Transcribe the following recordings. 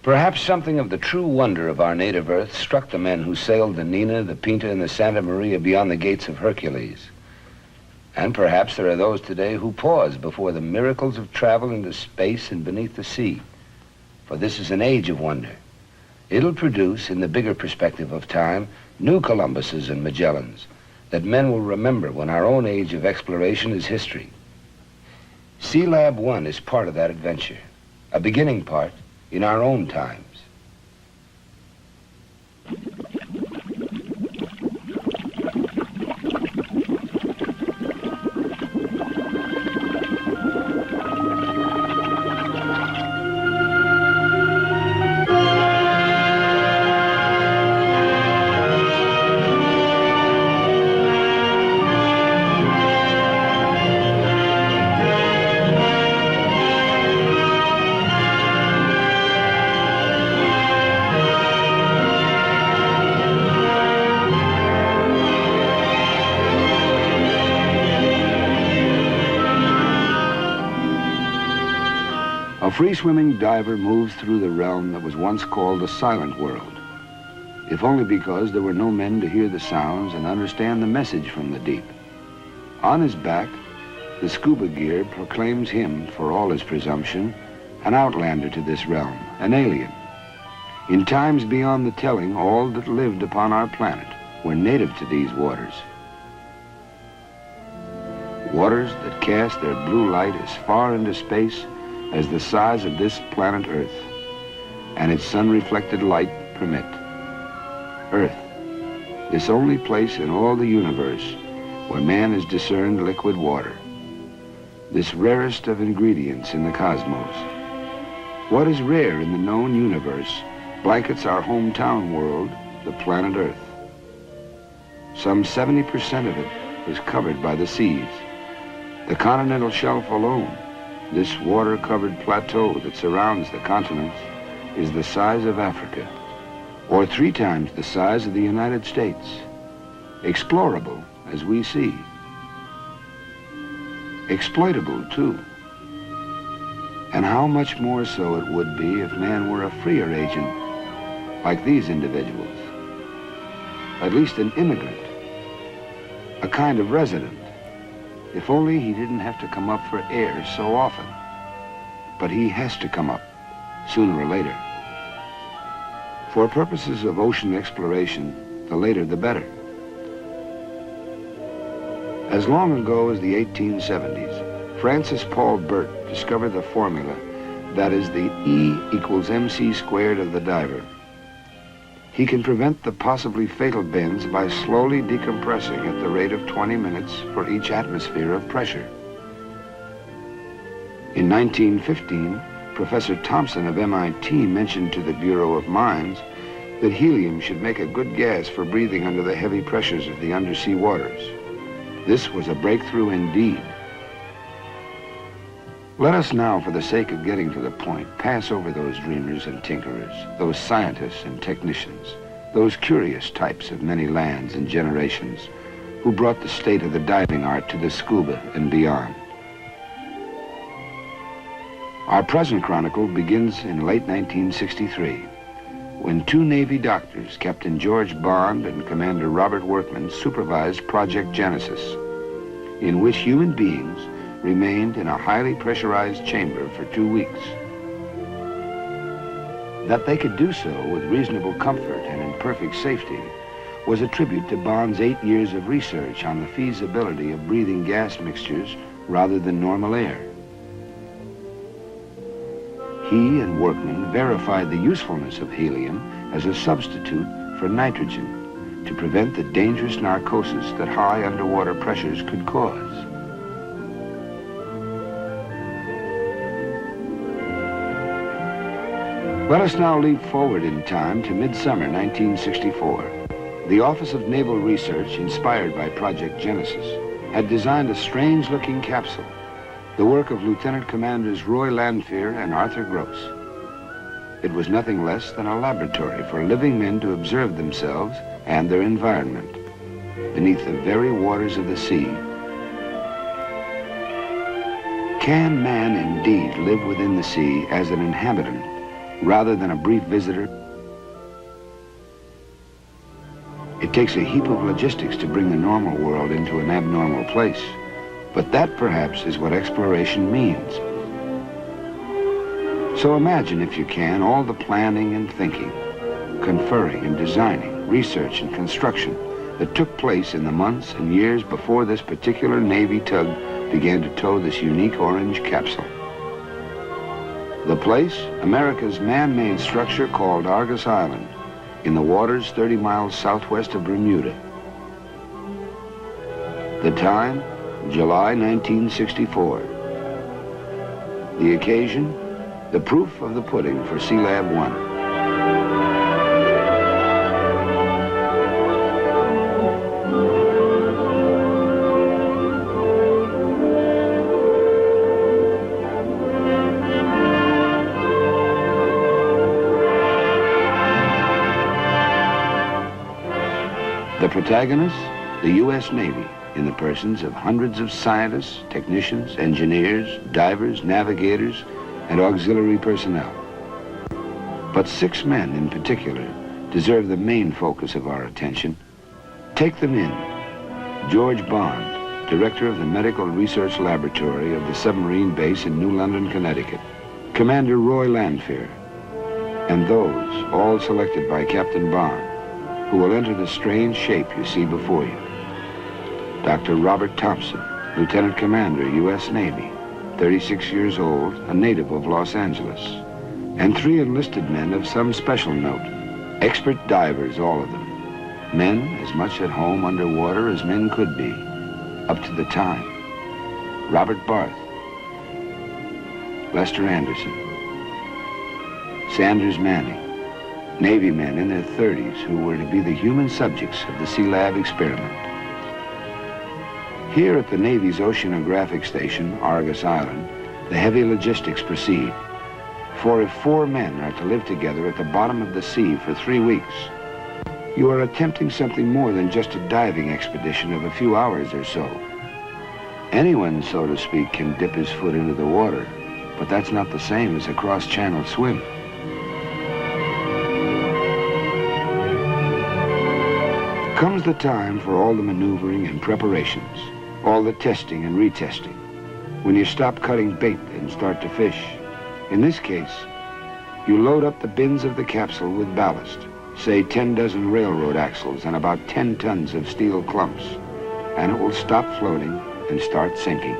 Perhaps something of the true wonder of our native earth struck the men who sailed the Nina, the Pinta, and the Santa Maria beyond the gates of Hercules. And perhaps there are those today who pause before the miracles of travel into space and beneath the sea. For this is an age of wonder. It'll produce, in the bigger perspective of time, new Columbuses and Magellans that men will remember when our own age of exploration is history. Sealab I is part of that adventure, a beginning part in our own times. A free-swimming diver moves through the realm that was once called the silent world, if only because there were no men to hear the sounds and understand the message from the deep. On his back, the scuba gear proclaims him, for all his presumption, an outlander to this realm, an alien. In times beyond the telling, all that lived upon our planet were native to these waters. Waters that cast their blue light as far into space as the size of this planet Earth, and its sun-reflected light permit. Earth, this only place in all the universe where man has discerned liquid water, this rarest of ingredients in the cosmos. What is rare in the known universe blankets our hometown world, the planet Earth. Some 70% of it is covered by the seas. The continental shelf alone, this water-covered plateau that surrounds the continents, is the size of Africa, or 3 times the size of the United States. Explorable, as we see. Exploitable, too. And how much more so it would be if man were a freer agent, like these individuals. At least an immigrant, a kind of resident. If only he didn't have to come up for air so often. But he has to come up, sooner or later. For purposes of ocean exploration, the later the better. As long ago as the 1870s, Francis Paul Burt discovered the formula that is the E equals MC squared of the diver. He can prevent the possibly fatal bends by slowly decompressing at the rate of 20 minutes for each atmosphere of pressure. In 1915, Professor Thompson of MIT mentioned to the Bureau of Mines that helium should make a good gas for breathing under the heavy pressures of the undersea waters. This was a breakthrough indeed. Let us now, for the sake of getting to the point, pass over those dreamers and tinkerers, those scientists and technicians, those curious types of many lands and generations who brought the state of the diving art to the scuba and beyond. Our present chronicle begins in late 1963, when 2 Navy doctors, Captain George Bond and Commander Robert Workman, supervised Project Genesis, in which human beings remained in a highly pressurized chamber for 2 weeks. That they could do so with reasonable comfort and in perfect safety was a tribute to Bond's 8 years of research on the feasibility of breathing gas mixtures rather than normal air. He and Workman verified the usefulness of helium as a substitute for nitrogen to prevent the dangerous narcosis that high underwater pressures could cause. Let us now leap forward in time to midsummer 1964. The Office of Naval Research, inspired by Project Genesis, had designed a strange-looking capsule, the work of Lieutenant Commanders Roy Lanphier and Arthur Gross. It was nothing less than a laboratory for living men to observe themselves and their environment beneath the very waters of the sea. Can man indeed live within the sea as an inhabitant rather than a brief visitor. It takes a heap of logistics to bring the normal world into an abnormal place, but that perhaps is what exploration means. So imagine, if you can, all the planning and thinking, conferring and designing, research and construction that took place in the months and years before this particular Navy tug began to tow this unique orange capsule. The place, America's man-made structure called Argus Island, in the waters 30 miles southwest of Bermuda. The time, July 1964. The occasion, the proof of the pudding for Sealab I. The protagonists, the U.S. Navy, in the persons of hundreds of scientists, technicians, engineers, divers, navigators, and auxiliary personnel. But 6 men in particular deserve the main focus of our attention. Take them in. George Bond, director of the Medical Research Laboratory of the submarine base in New London, Connecticut. Commander Roy Lanfear, and those, all selected by Captain Bond, who will enter the strange shape you see before you. Dr. Robert Thompson, Lieutenant Commander, U.S. Navy, 36 years old, a native of Los Angeles. And 3 enlisted men of some special note. Expert divers, all of them. Men as much at home underwater as men could be, up to the time. Robert Barth, Lester Anderson, Sanders Manning, Navy men in their 30s who were to be the human subjects of the Sealab experiment. Here at the Navy's oceanographic station, Argus Island, the heavy logistics proceed. For if 4 men are to live together at the bottom of the sea for 3 weeks, you are attempting something more than just a diving expedition of a few hours or so. Anyone, so to speak, can dip his foot into the water, but that's not the same as a cross-channel swim. Comes the time for all the maneuvering and preparations, all the testing and retesting, when you stop cutting bait and start to fish. In this case, you load up the bins of the capsule with ballast, say 10 dozen railroad axles and about 10 tons of steel clumps, and it will stop floating and start sinking.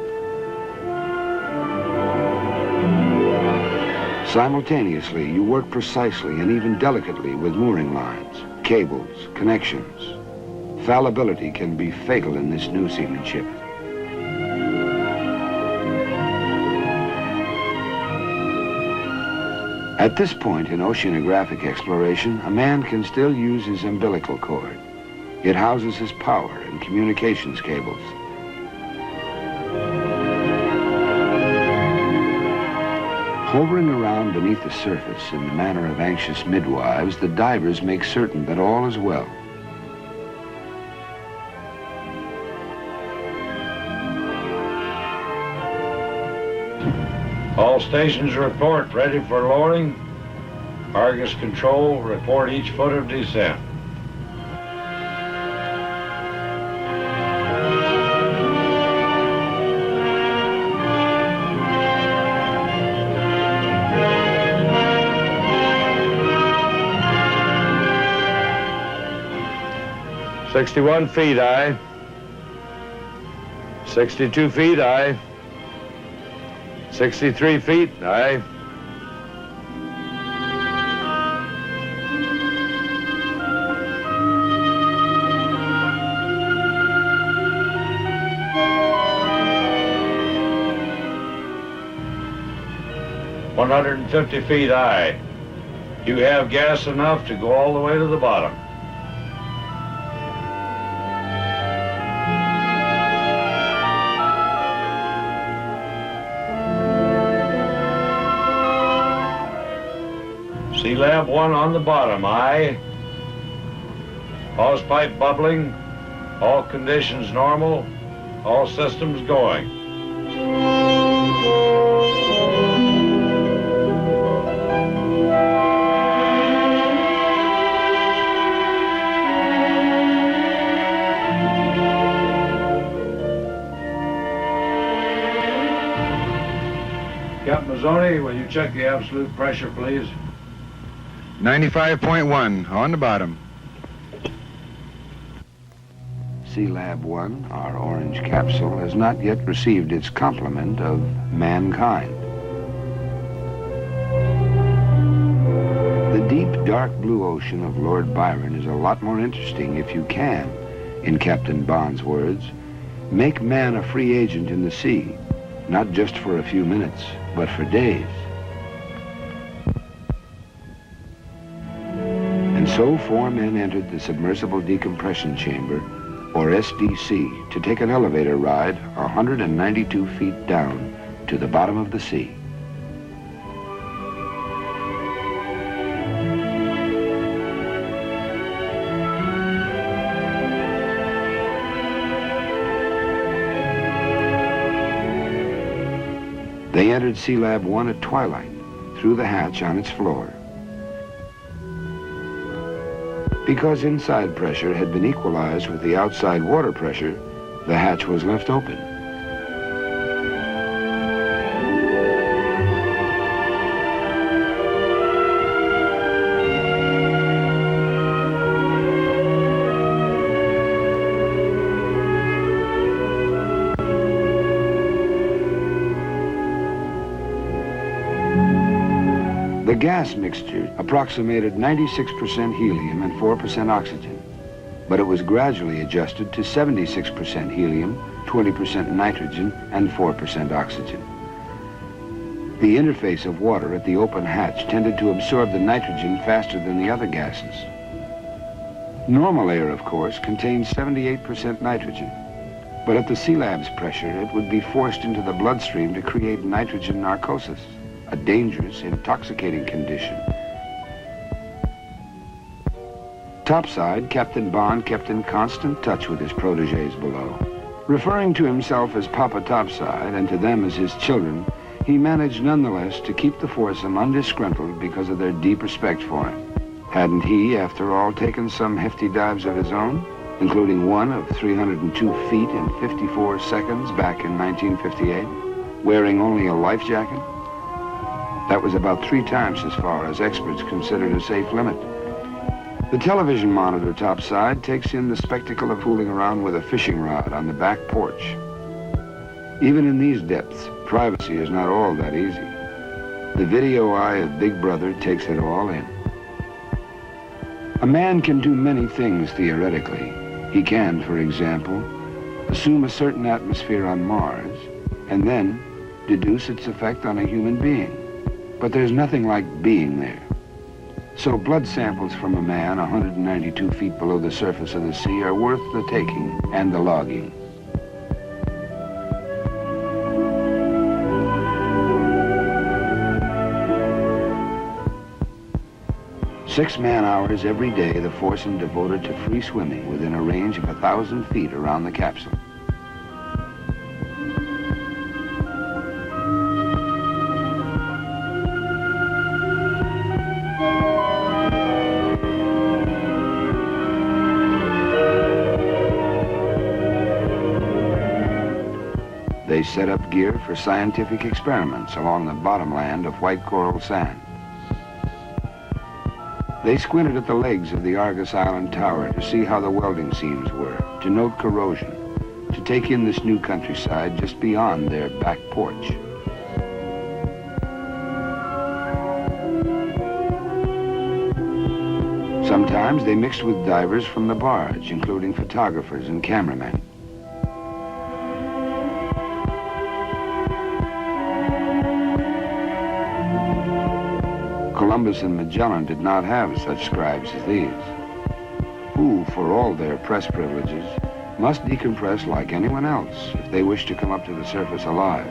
Simultaneously, you work precisely and even delicately with mooring lines, cables, connections. Fallibility can be fatal in this new seamanship. At this point in oceanographic exploration, a man can still use his umbilical cord. It houses his power and communications cables. Hovering around beneath the surface in the manner of anxious midwives, the divers make certain that all is well. All stations report ready for lowering. Argus Control, report each foot of descent. "61 feet, aye. 62 feet, aye. 63 feet, aye. "150 feet, aye. You have gas enough to go all the way to the bottom." Sealab I on the bottom, aye. Hose pipe bubbling, all conditions normal, all systems going. check the absolute pressure, please? 95.1 on the bottom. Sealab I, our orange capsule, has not yet received its complement of mankind. The deep, dark blue ocean of Lord Byron is a lot more interesting if you can, in Captain Bond's words, make man a free agent in the sea, not just for a few minutes, but for days. And so 4 men entered the submersible decompression chamber, or SDC, to take an elevator ride 192 feet down to the bottom of the sea. They entered Sealab I at twilight, through the hatch on its floor. Because inside pressure had been equalized with the outside water pressure, the hatch was left open. The gas mixture approximated 96% helium and 4% oxygen, but it was gradually adjusted to 76% helium, 20% nitrogen, and 4% oxygen. The interface of water at the open hatch tended to absorb the nitrogen faster than the other gases. Normal air, of course, contains 78% nitrogen, but at the Sealab's pressure, it would be forced into the bloodstream to create nitrogen narcosis, a dangerous, intoxicating condition. Topside, Captain Bond kept in constant touch with his protégés below. Referring to himself as Papa Topside and to them as his children, he managed nonetheless to keep the foursome undisgruntled because of their deep respect for him. Hadn't he, after all, taken some hefty dives of his own, including one of 302 feet in 54 seconds back in 1958, wearing only a life jacket? That was about 3 times as far as experts considered a safe limit. The television monitor topside takes in the spectacle of fooling around with a fishing rod on the back porch. Even in these depths, privacy is not all that easy. The video eye of Big Brother takes it all in. A man can do many things theoretically. He can, for example, assume a certain atmosphere on Mars and then deduce its effect on a human being. But there's nothing like being there. So blood samples from a man 192 feet below the surface of the sea are worth the taking and the logging. Six man-hours every day the foursome devoted to free swimming within a range of 1,000 feet around the capsule. They set up gear for scientific experiments along the bottomland of white coral sand. They squinted at the legs of the Argus Island Tower to see how the welding seams were, to note corrosion, to take in this new countryside just beyond their back porch. Sometimes they mixed with divers from the barge, including photographers and cameramen. Columbus and Magellan did not have such scribes as these, who, for all their press privileges, must decompress like anyone else if they wish to come up to the surface alive.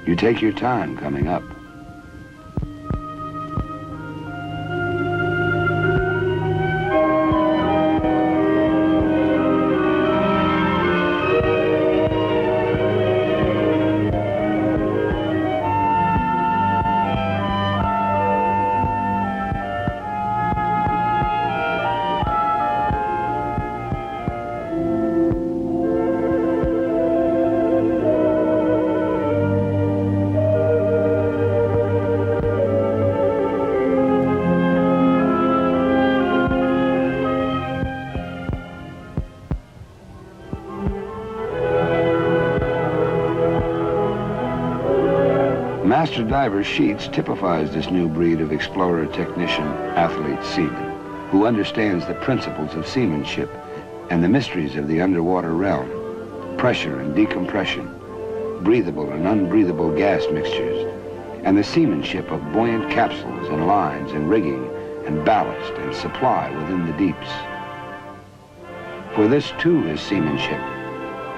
You take your time coming up. master diver Sheets typifies this new breed of explorer, technician, athlete, seaman, who understands the principles of seamanship and the mysteries of the underwater realm, pressure and decompression, breathable and unbreathable gas mixtures, and the seamanship of buoyant capsules and lines and rigging and ballast and supply within the deeps. For this too is seamanship,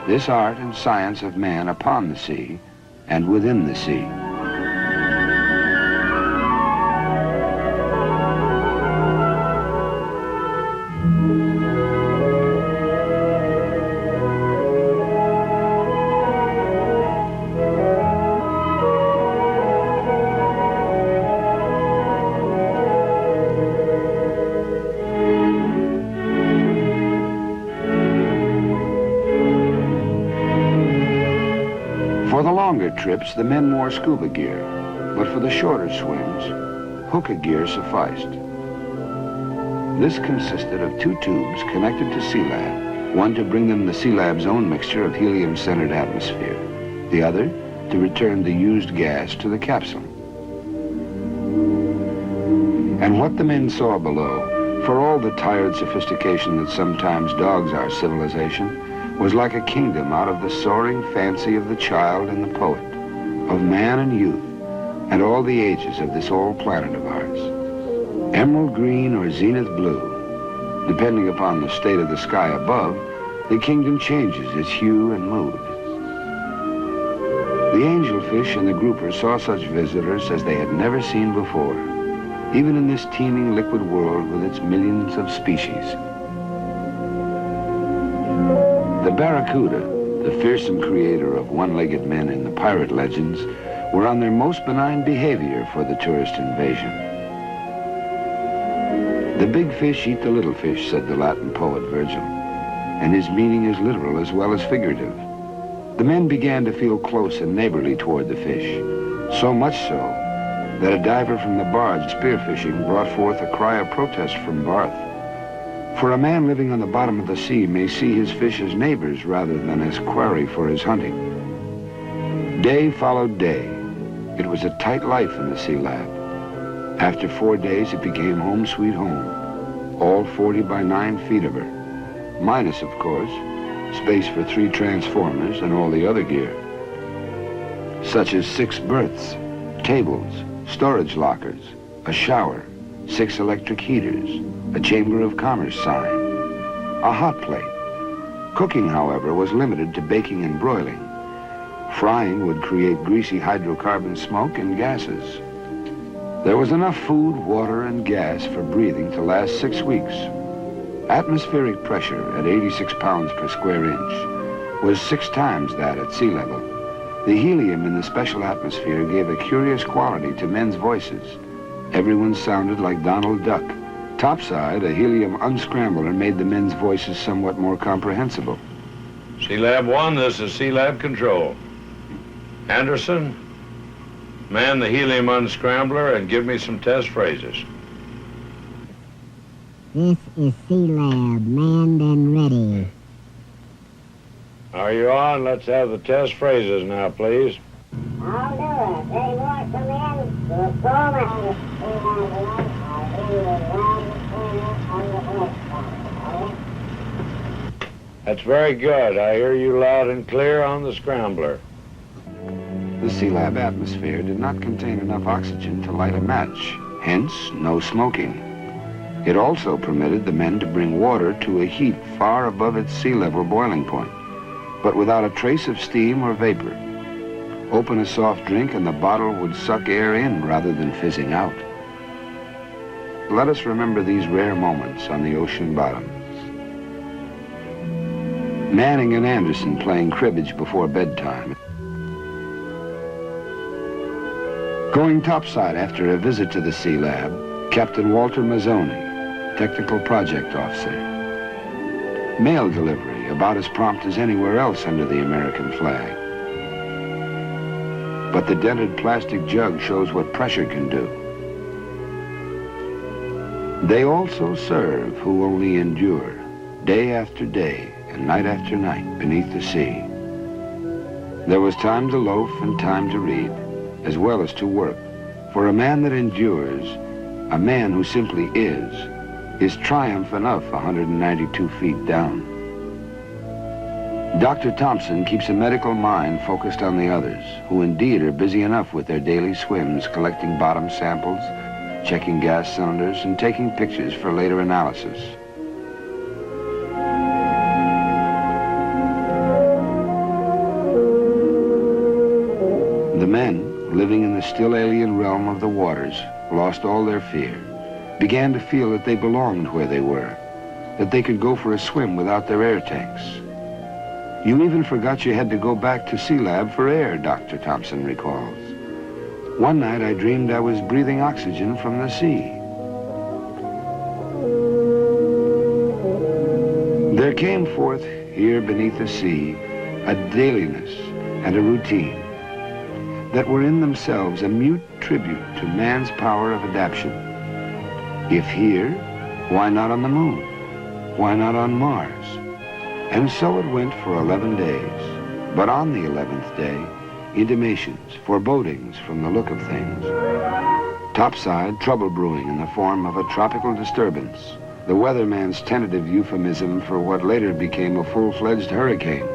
this art and science of man upon the sea and within the sea. For the longer trips, the men wore scuba gear, but for the shorter swims, hookah gear sufficed. This consisted of 2 tubes connected to Sealab, one to bring them the Sealab's own mixture of helium-centered atmosphere, the other to return the used gas to the capsule. And what the men saw below, for all the tired sophistication that sometimes dogs our civilization, was like a kingdom out of the soaring fancy of the child and the poet, of man and youth, and all the ages of this old planet of ours. Emerald green or zenith blue, depending upon the state of the sky above, the kingdom changes its hue and mood. The angelfish and the grouper saw such visitors as they had never seen before, even in this teeming liquid world with its millions of species. The barracuda, the fearsome creator of one-legged men in the pirate legends, were on their most benign behavior for the tourist invasion. The big fish eat the little fish, said the Latin poet Virgil, and his meaning is literal as well as figurative. The men began to feel close and neighborly toward the fish, so much so that a diver from the barge spearfishing brought forth a cry of protest from Barth. For a man living on the bottom of the sea may see his fish as neighbors rather than as quarry for his hunting. Day followed day. It was a tight life in the Sealab. After 4 days, it became home sweet home. All 40 by 9 feet of her. Minus, of course, space for 3 transformers and all the other gear, such as 6 berths, tables, storage lockers, a shower, 6 electric heaters, a Chamber of Commerce sign, a hot plate. Cooking, however, was limited to baking and broiling. Frying would create greasy hydrocarbon smoke and gases. There was enough food, water, and gas for breathing to last 6 weeks. Atmospheric pressure at 86 pounds per square inch was 6 times that at sea level. The helium in the special atmosphere gave a curious quality to men's voices. Everyone sounded like Donald Duck. Topside, a helium unscrambler made the men's voices somewhat more comprehensible. Sealab 1, this is Sealab Control. Anderson, man the helium unscrambler and give me some test phrases. This is Sealab, manned and ready. Are you on? Let's have the test phrases now, please. I'll do it. They want to come in. We'll go That's very good. I hear you loud and clear on the scrambler. The Sealab atmosphere did not contain enough oxygen to light a match, hence no smoking. It also permitted the men to bring water to a heat far above its sea level boiling point, but without a trace of steam or vapor. Open a soft drink and the bottle would suck air in rather than fizzing out. Let us remember these rare moments on the ocean bottom. Manning and Anderson playing cribbage before bedtime. Going topside after a visit to the Sealab, Captain Walter Mazzoni, Technical Project Officer. Mail delivery, about as prompt as anywhere else under the American flag. But the dented plastic jug shows what pressure can do. They also serve who only endure, day after day and night after night beneath the sea. There was time to loaf and time to read, as well as to work. For a man that endures, a man who simply is triumph enough 192 feet down. Dr. Thompson keeps a medical mind focused on the others, who indeed are busy enough with their daily swims, collecting bottom samples, checking gas cylinders, and taking pictures for later analysis. The men, living in the still alien realm of the waters, lost all their fear, began to feel that they belonged where they were, that they could go for a swim without their air tanks. You even forgot you had to go back to Sealab for air, Dr. Thompson recalls. One night I dreamed I was breathing oxygen from the sea. There came forth here beneath the sea a dailiness and a routine that were in themselves a mute tribute to man's power of adaptation. If here, why not on the moon? Why not on Mars? And so it went for 11 days. But on the 11th day, intimations, forebodings from the look of things. Topside, trouble brewing in the form of a tropical disturbance, the weatherman's tentative euphemism for what later became a full-fledged hurricane.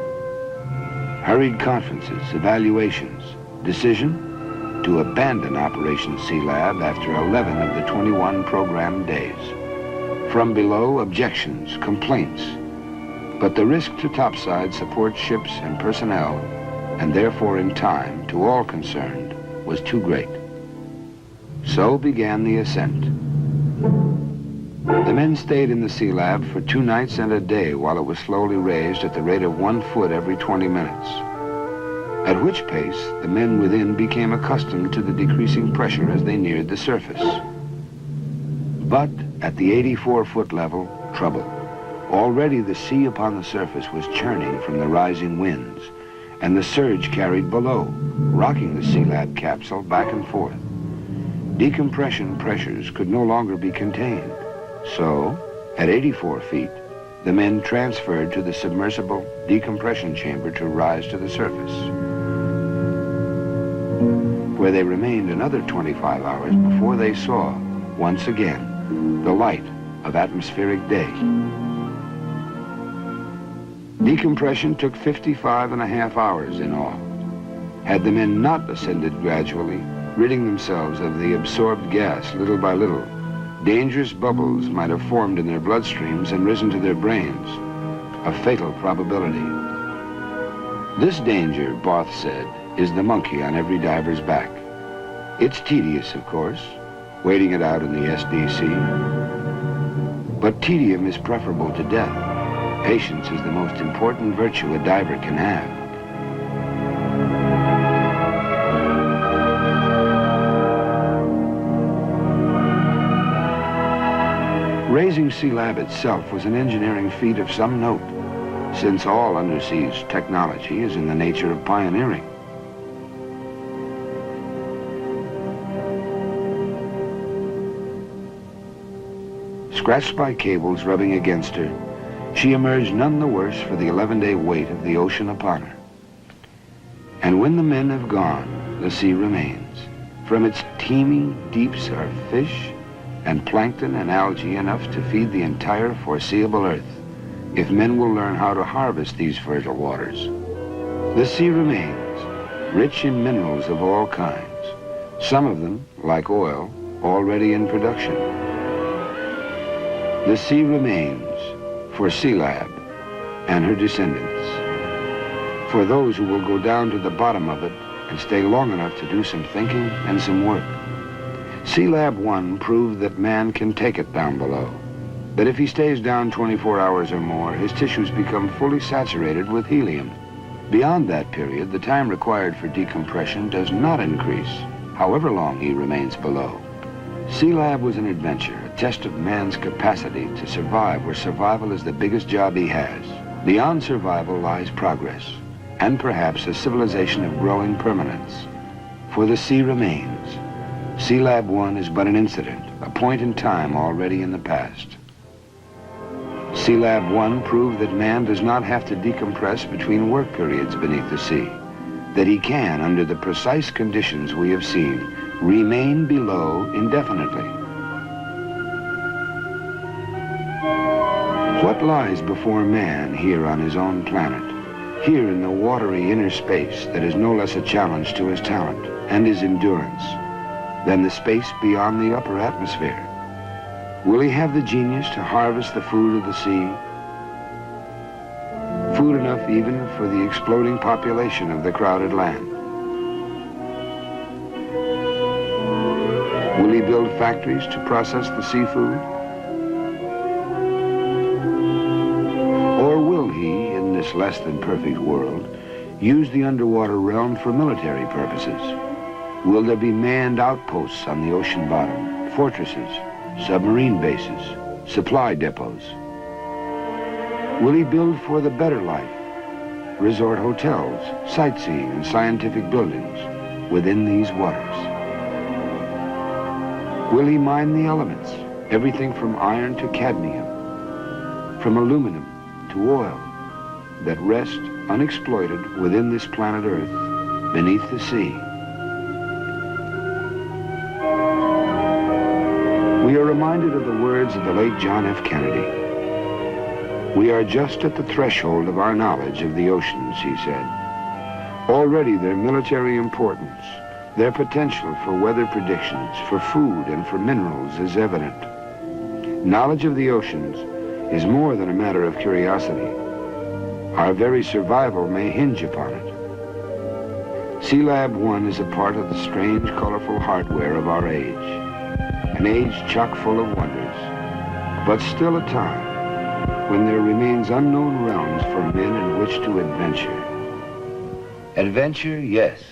Hurried conferences, evaluations, decision to abandon Operation Sealab after 11 of the 21 programmed days. From below, objections, complaints. But the risk to topside support ships and personnel, and therefore in time to all concerned, was too great. So began the ascent. The men stayed in the Sealab for 2 nights and a day while it was slowly raised at the rate of 1 foot every 20 minutes. At which pace the men within became accustomed to the decreasing pressure as they neared the surface. But at the 84-foot level, trouble. Already the sea upon the surface was churning from the rising winds, and the surge carried below, rocking the Sealab capsule back and forth. Decompression pressures could no longer be contained. So, at 84 feet, the men transferred to the submersible decompression chamber to rise to the surface, where they remained another 25 hours before they saw, once again, the light of atmospheric day. Decompression took 55.5 hours in all. Had the men not ascended gradually, ridding themselves of the absorbed gas little by little, dangerous bubbles might have formed in their bloodstreams and risen to their brains, a fatal probability. This danger, Both said, is the monkey on every diver's back. It's tedious, of course, waiting it out in the SDC, but tedium is preferable to death. Patience is the most important virtue a diver can have. Raising Sealab itself was an engineering feat of some note, since all undersea technology is in the nature of pioneering. Scratched by cables rubbing against her, she emerged none the worse for the 11-day weight of the ocean upon her. And when the men have gone, the sea remains. From its teeming deeps are fish and plankton and algae enough to feed the entire foreseeable earth, if men will learn how to harvest these fertile waters. The sea remains, rich in minerals of all kinds, some of them, like oil, already in production. The sea remains for Sealab and her descendants, for those who will go down to the bottom of it and stay long enough to do some thinking and some work. Sealab I proved that man can take it down below, that if he stays down 24 hours or more, his tissues become fully saturated with helium. Beyond that period, the time required for decompression does not increase, however long he remains below. Sealab was an adventure, a test of man's capacity to survive where survival is the biggest job he has. Beyond survival lies progress, and perhaps a civilization of growing permanence. For the sea remains. Sealab I is but an incident, a point in time already in the past. Sealab I proved that man does not have to decompress between work periods beneath the sea, that he can, under the precise conditions we have seen, remain below indefinitely. What lies before man here on his own planet, here in the watery inner space that is no less a challenge to his talent and his endurance than the space beyond the upper atmosphere? Will he have the genius to harvest the food of the sea? Food enough even for the exploding population of the crowded land. Will he build factories to process the seafood? Or will he, in this less than perfect world, use the underwater realm for military purposes? Will there be manned outposts on the ocean bottom, fortresses, submarine bases, supply depots? Will he build for the better life, resort hotels, sightseeing, and scientific buildings within these waters? Will he mine the elements, everything from iron to cadmium, from aluminum to oil, that rest unexploited within this planet Earth, beneath the sea? We are reminded of the words of the late John F. Kennedy. "We are just at the threshold of our knowledge of the oceans," he said. Already their military importance, their potential for weather predictions, for food, and for minerals is evident. Knowledge of the oceans is more than a matter of curiosity. Our very survival may hinge upon it. Sealab I is a part of the strange, colorful hardware of our age. An age chock full of wonders, but still a time when there remains unknown realms for men in which to adventure. Adventure, yes,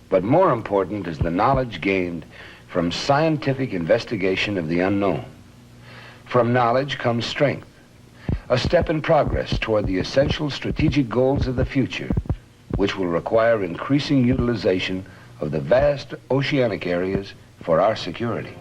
but more important is the knowledge gained from scientific investigation of the unknown. From knowledge comes strength, a step in progress toward the essential strategic goals of the future, which will require increasing utilization of the vast oceanic areas for our security.